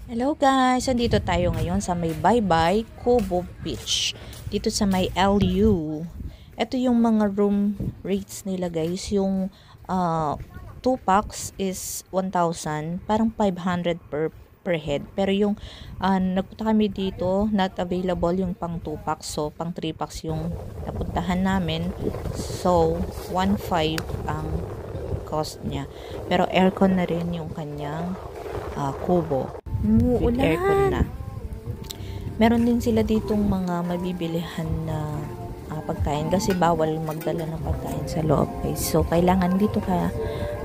Hello guys! Andito tayo ngayon sa may Bye-Bye Kubo Beach. Dito sa may LU. Ito yung mga room rates nila guys. Yung 2 packs is 1,000. Parang 500 per head. Pero yung nagpunta kami dito, not available yung pang 2 packs. So, pang 3 packs yung napuntahan namin. So, 1,500 ang cost niya. Pero aircon na rin yung kanyang kubo. With aircon na. Meron din sila ditong mga mabibilihan na pagkain kasi bawal magdala ng pagkain sa loob guys. So, kailangan dito ka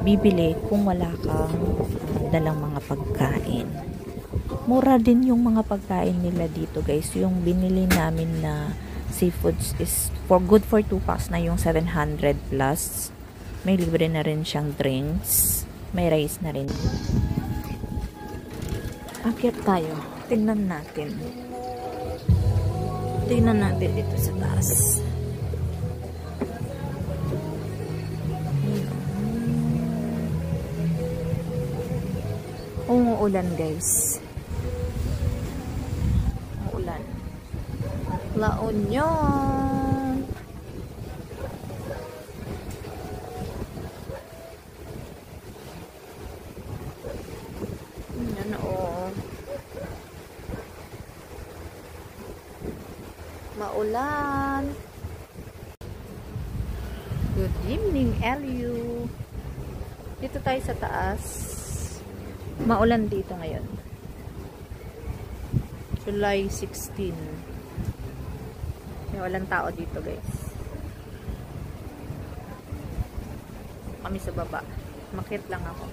bibili kung wala kang dalang mga pagkain. Mura din yung mga pagkain nila dito guys. Yung binili namin na seafoods is good for 2 packs na yung 700 plus. May libre na rin siyang drinks. May rice na rin. Akyat tayo. Tingnan natin. Tingnan natin dito sa taas. Umuulan guys. Umuulan. La Union. Yan o. Maulan. Good evening, LU. Dito tayo sa taas. Maulan dito ngayon. July 16. May walang tao dito, guys. Kami sa baba. Makit lang ako.